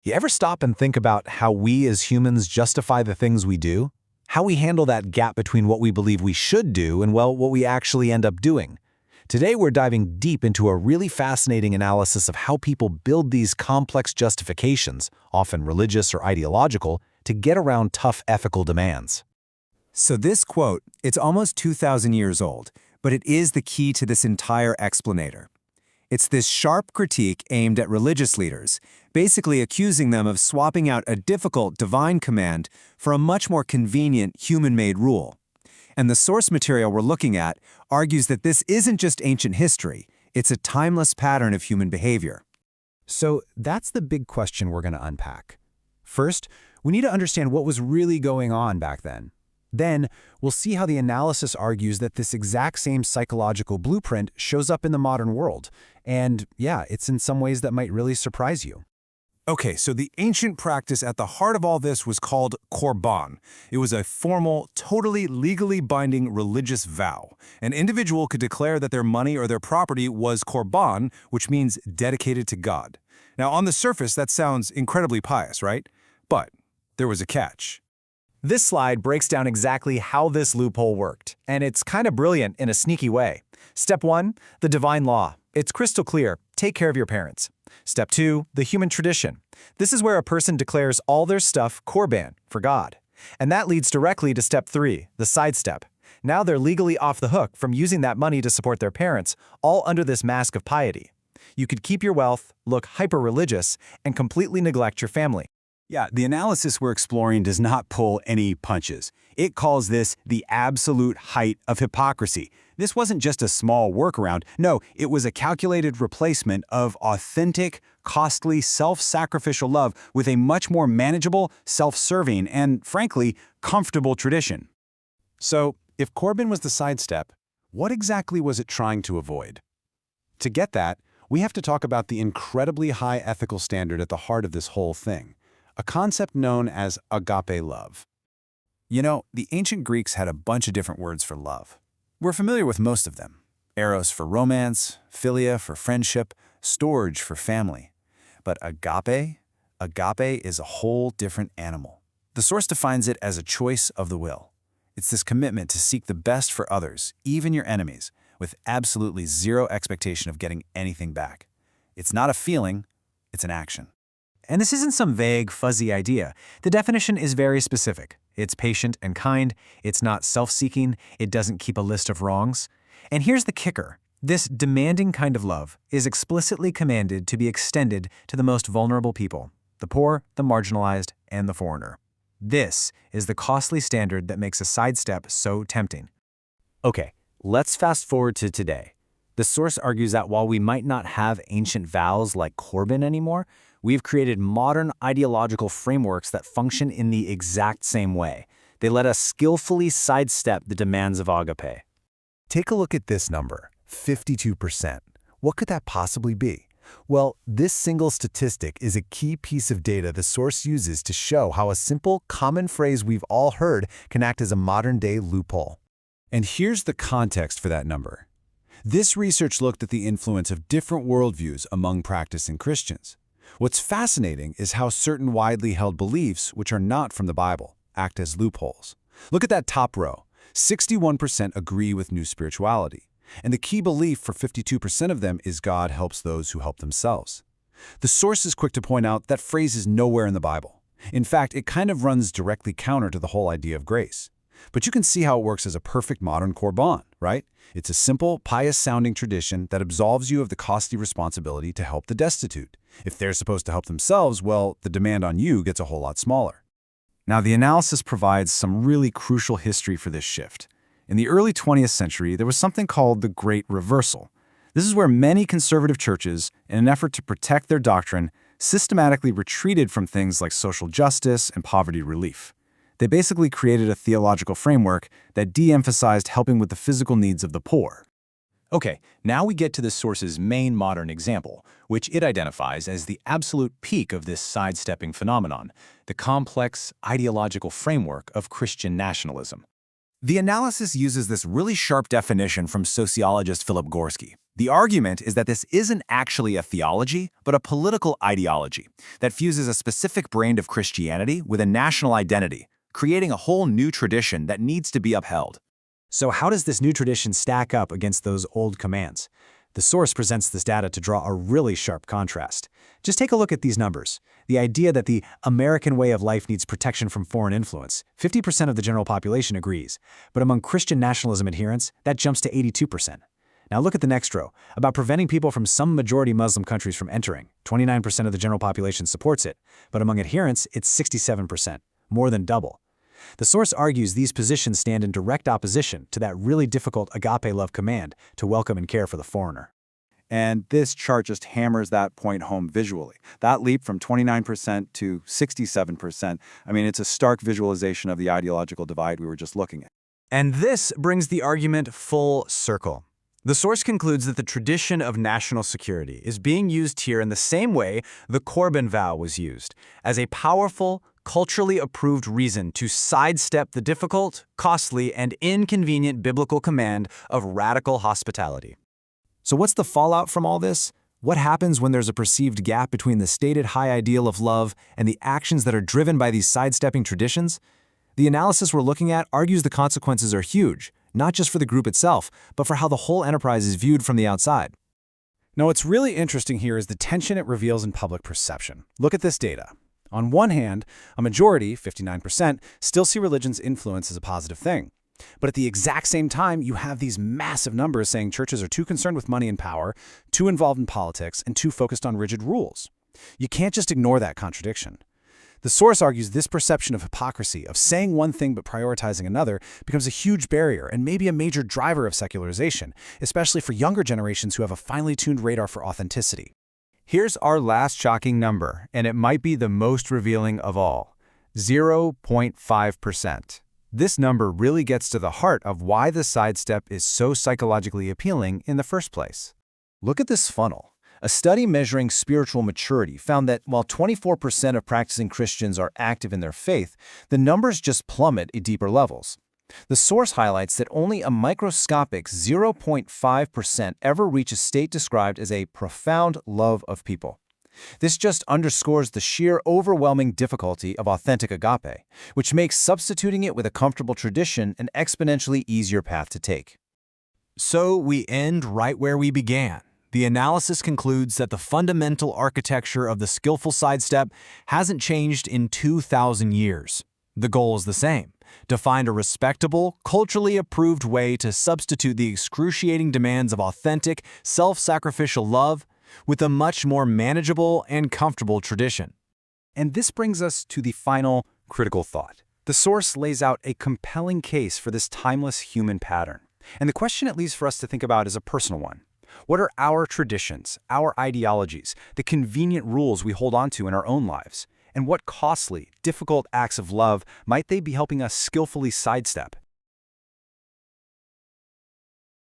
You ever stop and think about how we as humans justify the things we do? How we handle that gap between what we believe we should do and, well, what we actually end up doing? Today, we're diving deep into a really fascinating analysis of how people build these complex justifications, often religious or ideological, to get around tough ethical demands. So this quote, it's almost 2,000 years old, but it is the key to this entire explanator. It's this sharp critique aimed at religious leaders, basically accusing them of swapping out a difficult divine command for a much more convenient human-made rule. And the source material we're looking at argues that this isn't just ancient history, it's a timeless pattern of human behavior. So that's the big question we're going to unpack. First, we need to understand what was really going on back then. Then, we'll see how the analysis argues that this exact same psychological blueprint shows up in the modern world. And yeah, it's in some ways that might really surprise you. Okay, so the ancient practice at the heart of all this was called korban. It was a formal, totally legally binding religious vow. An individual could declare that their money or their property was korban, which means dedicated to God. Now, on the surface, that sounds incredibly pious, right? But there was a catch. This slide breaks down exactly how this loophole worked, and it's kind of brilliant in a sneaky way. Step 1, the divine law. It's crystal clear. Take care of your parents. Step 2, the human tradition. This is where a person declares all their stuff korban for God. And that leads directly to step 3, the sidestep. Now they're legally off the hook from using that money to support their parents, all under this mask of piety. You could keep your wealth, look hyper-religious, and completely neglect your family. Yeah, the analysis we're exploring does not pull any punches. It calls this the absolute height of hypocrisy. This wasn't just a small workaround. No, it was a calculated replacement of authentic, costly, self-sacrificial love with a much more manageable, self-serving, and, frankly, comfortable tradition. So, if korban was the sidestep, what exactly was it trying to avoid? To get that, we have to talk about the incredibly high ethical standard at the heart of this whole thing. A concept known as agape love. You know, the ancient Greeks had a bunch of different words for love. We're familiar with most of them. Eros for romance, philia for friendship, storge for family. But agape is a whole different animal. The source defines it as a choice of the will. It's this commitment to seek the best for others, even your enemies, with absolutely zero expectation of getting anything back. It's not a feeling, it's an action. And this isn't some vague, fuzzy idea. The definition is very specific. It's patient and kind, it's not self-seeking, it doesn't keep a list of wrongs. And here's the kicker. This demanding kind of love is explicitly commanded to be extended to the most vulnerable people, the poor, the marginalized, and the foreigner. This is the costly standard that makes a sidestep so tempting. Okay, let's fast forward to today. The source argues that while we might not have ancient vows like korban anymore, we've created modern ideological frameworks that function in the exact same way. They let us skillfully sidestep the demands of agape. Take a look at this number, 52%. What could that possibly be? Well, this single statistic is a key piece of data the source uses to show how a simple, common phrase we've all heard can act as a modern-day loophole. And here's the context for that number. This research looked at the influence of different worldviews among practicing Christians. What's fascinating is how certain widely held beliefs, which are not from the Bible, act as loopholes. Look at that top row. 61% agree with new spirituality. And the key belief for 52% of them is God helps those who help themselves. The source is quick to point out that phrase is nowhere in the Bible. In fact, it kind of runs directly counter to the whole idea of grace. But you can see how it works as a perfect modern korban, right? It's a simple, pious-sounding tradition that absolves you of the costly responsibility to help the destitute. If they're supposed to help themselves, well, the demand on you gets a whole lot smaller. Now, the analysis provides some really crucial history for this shift. In the early 20th century, there was something called the Great Reversal. This is where many conservative churches, in an effort to protect their doctrine, systematically retreated from things like social justice and poverty relief. They basically created a theological framework that de-emphasized helping with the physical needs of the poor. Okay, now we get to the source's main modern example, which it identifies as the absolute peak of this sidestepping phenomenon, the complex ideological framework of Christian nationalism. The analysis uses this really sharp definition from sociologist Philip Gorski. The argument is that this isn't actually a theology, but a political ideology that fuses a specific brand of Christianity with a national identity, creating a whole new tradition that needs to be upheld. So how does this new tradition stack up against those old commands? The source presents this data to draw a really sharp contrast. Just take a look at these numbers. The idea that the American way of life needs protection from foreign influence. 50% of the general population agrees, but among Christian nationalism adherents, that jumps to 82%. Now look at the next row, about preventing people from some majority Muslim countries from entering. 29% of the general population supports it, but among adherents, it's 67%, more than double. The source argues these positions stand in direct opposition to that really difficult agape love command to welcome and care for the foreigner. And this chart just hammers that point home visually. That leap from 29% to 67%, I mean, it's a stark visualization of the ideological divide we were just looking at. And this brings the argument full circle. The source concludes that the tradition of national security is being used here in the same way the Corbin vow was used, as a powerful, culturally approved reason to sidestep the difficult, costly, and inconvenient biblical command of radical hospitality. So what's the fallout from all this? What happens when there's a perceived gap between the stated high ideal of love and the actions that are driven by these sidestepping traditions? The analysis we're looking at argues the consequences are huge, not just for the group itself, but for how the whole enterprise is viewed from the outside. Now, what's really interesting here is the tension it reveals in public perception. Look at this data. On one hand, a majority, 59%, still see religion's influence as a positive thing. But at the exact same time, you have these massive numbers saying churches are too concerned with money and power, too involved in politics, and too focused on rigid rules. You can't just ignore that contradiction. The source argues this perception of hypocrisy, of saying one thing but prioritizing another, becomes a huge barrier and maybe a major driver of secularization, especially for younger generations who have a finely tuned radar for authenticity. Here's our last shocking number, and it might be the most revealing of all: 0.5%. This number really gets to the heart of why the sidestep is so psychologically appealing in the first place. Look at this funnel. A study measuring spiritual maturity found that while 24% of practicing Christians are active in their faith, the numbers just plummet at deeper levels. The source highlights that only a microscopic 0.5% ever reach a state described as a profound love of people. This just underscores the sheer overwhelming difficulty of authentic agape, which makes substituting it with a comfortable tradition an exponentially easier path to take. So we end right where we began. The analysis concludes that the fundamental architecture of the skillful sidestep hasn't changed in 2,000 years. The goal is the same: to find a respectable, culturally approved way to substitute the excruciating demands of authentic, self-sacrificial love with a much more manageable and comfortable tradition. And this brings us to the final critical thought. The source lays out a compelling case for this timeless human pattern. And the question it leaves for us to think about is a personal one. What are our traditions, our ideologies, the convenient rules we hold on to in our own lives? And what costly, difficult acts of love might they be helping us skillfully sidestep?